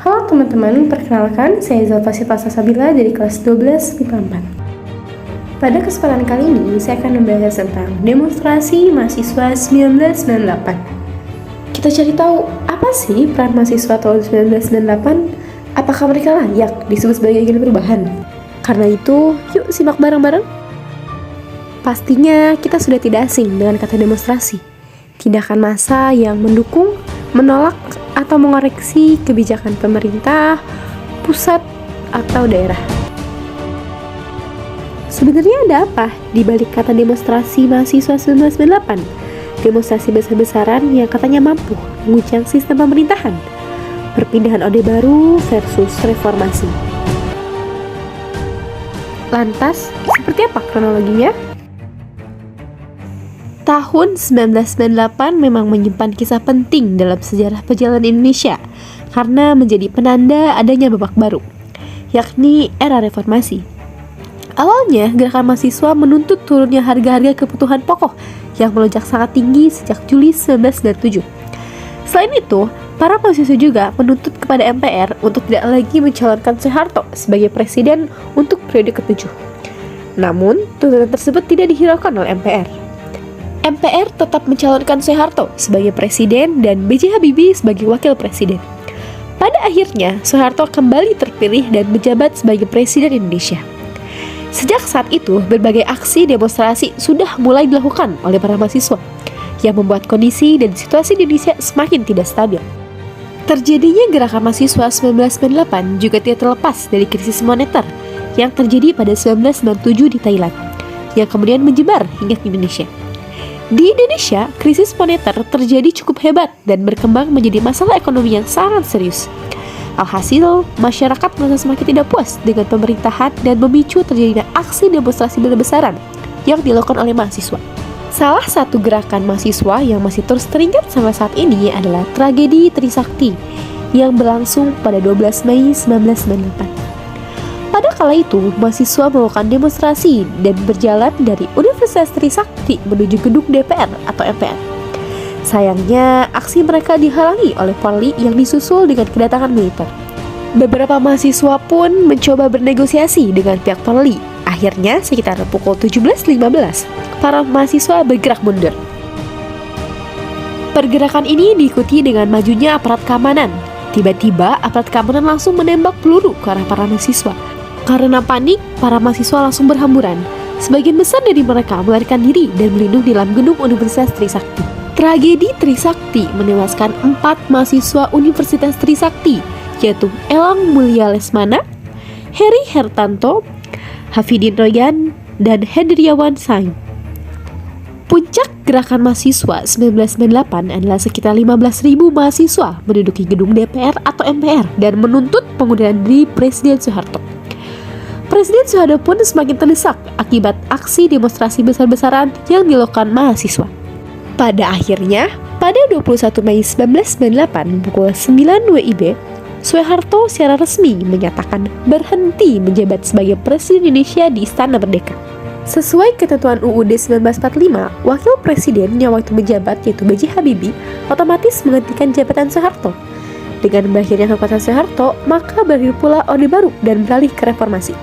Halo teman-teman, perkenalkan saya Zalfa Syifa Salsabila dari kelas 12 MIPA 4. Pada kesempatan kali ini, saya akan membahas tentang demonstrasi mahasiswa 1998. Kita cari tahu, apa sih peran mahasiswa tahun 1998? Apakah mereka layak disebut sebagai agen perubahan? Karena itu, yuk simak bareng-bareng. Pastinya kita sudah tidak asing dengan kata demonstrasi. Tindakan massa yang mendukung, menolak, atau mengoreksi kebijakan pemerintah, pusat, atau daerah. Sebenarnya ada apa di balik kata demonstrasi mahasiswa 1998? Demonstrasi besar-besaran yang katanya mampu menguncang sistem pemerintahan, perpindahan Orde Baru versus reformasi. Lantas, seperti apa kronologinya? Tahun 1998 memang menyimpan kisah penting dalam sejarah perjalanan Indonesia karena menjadi penanda adanya babak baru, yakni era reformasi. Awalnya, gerakan mahasiswa menuntut turunnya harga-harga kebutuhan pokok yang melonjak sangat tinggi sejak Juli 1997. Selain itu, para mahasiswa juga menuntut kepada MPR untuk tidak lagi mencalonkan Soeharto sebagai presiden untuk periode ke-7. Namun, tuntutan tersebut tidak dihiraukan oleh MPR. MPR tetap mencalonkan Soeharto sebagai presiden dan B.J. Habibie sebagai wakil presiden. Pada akhirnya, Soeharto kembali terpilih dan menjabat sebagai presiden Indonesia. Sejak saat itu, berbagai aksi demonstrasi sudah mulai dilakukan oleh para mahasiswa, yang membuat kondisi dan situasi di Indonesia semakin tidak stabil. Terjadinya gerakan mahasiswa 1998 juga tidak terlepas dari krisis moneter yang terjadi pada 1997 di Thailand, yang kemudian menyebar hingga ke Indonesia. Di Indonesia, krisis moneter terjadi cukup hebat dan berkembang menjadi masalah ekonomi yang sangat serius. Alhasil, masyarakat merasa semakin tidak puas dengan pemerintahan dan memicu terjadinya aksi demonstrasi besar-besaran yang dilakukan oleh mahasiswa. Salah satu gerakan mahasiswa yang masih terus teringat sampai saat ini adalah tragedi Trisakti yang berlangsung pada 12 Mei 1998. Pada kala itu, mahasiswa melakukan demonstrasi dan berjalan dari Universitas Trisakti menuju gedung DPR atau MPR. Sayangnya, aksi mereka dihalangi oleh polri yang disusul dengan kedatangan militer. Beberapa mahasiswa pun mencoba bernegosiasi dengan pihak polri. Akhirnya, sekitar pukul 17.15, para mahasiswa bergerak mundur. Pergerakan ini diikuti dengan majunya aparat keamanan. Tiba-tiba, aparat keamanan langsung menembak peluru ke arah para mahasiswa. Karena panik, para mahasiswa langsung berhamburan. Sebagian besar dari mereka melarikan diri dan berlindung di dalam gedung Universitas Trisakti. Tragedi Trisakti menewaskan 4 mahasiswa Universitas Trisakti, yaitu Elang Mulia Lesmana, Heri Hertanto, Hafidin Royan, dan Hendriawan Saim. Puncak gerakan mahasiswa 1998 adalah sekitar 15.000 mahasiswa menduduki gedung DPR atau MPR dan menuntut pengunduran diri Presiden Soeharto. Presiden Soeharto pun semakin terdesak akibat aksi demonstrasi besar-besaran yang dilakukan mahasiswa. Pada akhirnya, pada 21 Mei 1998 pukul 9 WIB, Soeharto secara resmi menyatakan berhenti menjabat sebagai Presiden Indonesia di Istana Merdeka. Sesuai ketentuan UUD 1945, wakil presiden yang waktu menjabat yaitu B.J. Habibie otomatis menghentikan jabatan Soeharto. Dengan berakhirnya kekuasaan Soeharto, maka berakhir pula Orde Baru dan beralih ke reformasi.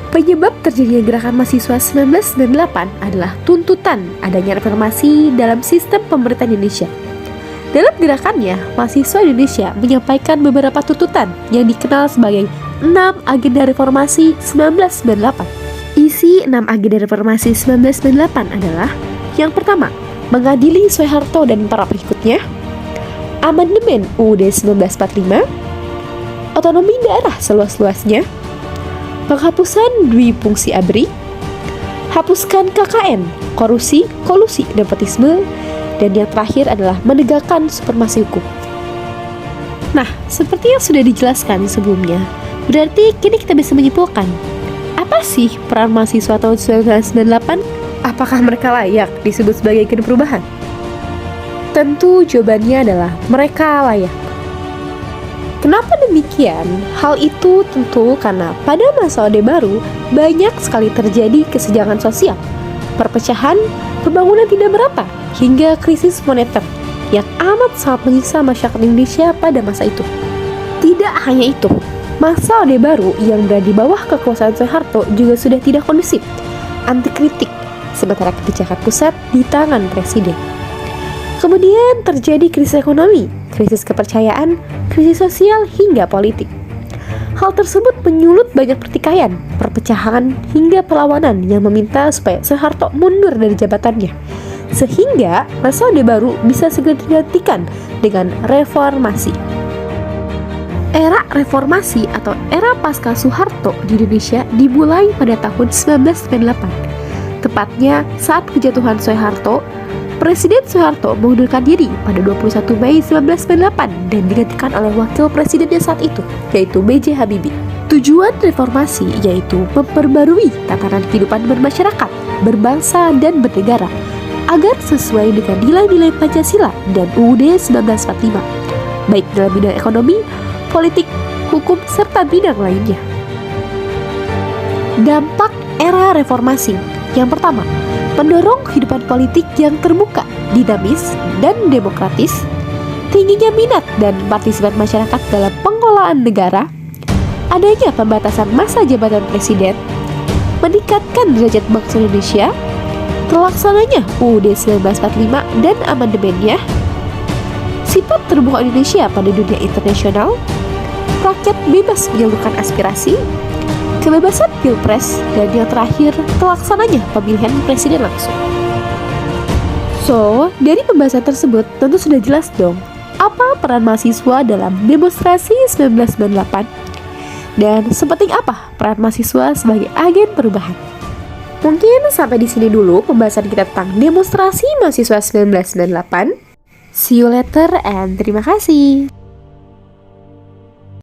Penyebab terjadinya gerakan mahasiswa 1998 adalah tuntutan adanya reformasi dalam sistem pemerintahan Indonesia. Dalam gerakannya, mahasiswa Indonesia menyampaikan beberapa tuntutan yang dikenal sebagai 6 agenda reformasi 1998. Isi 6 agenda reformasi 1998 adalah: yang pertama, mengadili Soeharto dan para pengikutnya, amandemen UUD 1945, otonomi daerah seluas-luasnya, penghapusan dwi fungsi ABRI, hapuskan KKN, korupsi, kolusi, nepotisme, dan yang terakhir adalah menegakkan supremasi hukum. Nah, seperti yang sudah dijelaskan sebelumnya, berarti kini kita bisa menyimpulkan, apa sih peran mahasiswa tahun 1998? Apakah mereka layak disebut sebagai agen perubahan? Tentu jawabannya adalah mereka layak. Kenapa demikian? Hal itu tentu karena pada masa Orde Baru banyak sekali terjadi kesenjangan sosial, perpecahan, pembangunan tidak merata, hingga krisis moneter yang amat sangat menyiksa masyarakat Indonesia pada masa itu. Tidak hanya itu, masa Orde Baru yang berada di bawah kekuasaan Soeharto juga sudah tidak kondusif, anti kritik, sementara kebijakan pusat di tangan presiden. Kemudian terjadi krisis ekonomi, krisis kepercayaan, krisis sosial hingga politik. Hal tersebut menyulut banyak pertikaian, perpecahan, hingga perlawanan yang meminta supaya Soeharto mundur dari jabatannya. Sehingga masa Orde Baru bisa segera digantikan dengan reformasi. Era reformasi atau era pasca Soeharto di Indonesia dimulai pada tahun 1998. Tepatnya saat kejatuhan Soeharto, Presiden Soeharto mengundurkan diri pada 21 Mei 1998 dan digantikan oleh wakil presidennya saat itu, yaitu B.J. Habibie. Tujuan reformasi yaitu memperbarui tatanan kehidupan bermasyarakat, berbangsa, dan bernegara agar sesuai dengan nilai-nilai Pancasila dan UUD 1945, baik dalam bidang ekonomi, politik, hukum, serta bidang lainnya. Dampak era reformasi. Yang pertama, mendorong kehidupan politik yang terbuka, dinamis, dan demokratis, tingginya minat dan partisipan masyarakat dalam pengelolaan negara, adanya pembatasan masa jabatan presiden, meningkatkan derajat bangsa Indonesia, terlaksananya UUD 1945 dan amandemennya, sifat terbuka Indonesia pada dunia internasional, rakyat bebas menyalurkan aspirasi, kebebasan pilpres, dan yang terakhir, terlaksananya pemilihan presiden langsung. So, dari pembahasan tersebut tentu sudah jelas dong apa peran mahasiswa dalam demonstrasi 1998 dan sepenting apa peran mahasiswa sebagai agen perubahan. Mungkin sampai di sini dulu pembahasan kita tentang demonstrasi mahasiswa 1998. See you later and terima kasih.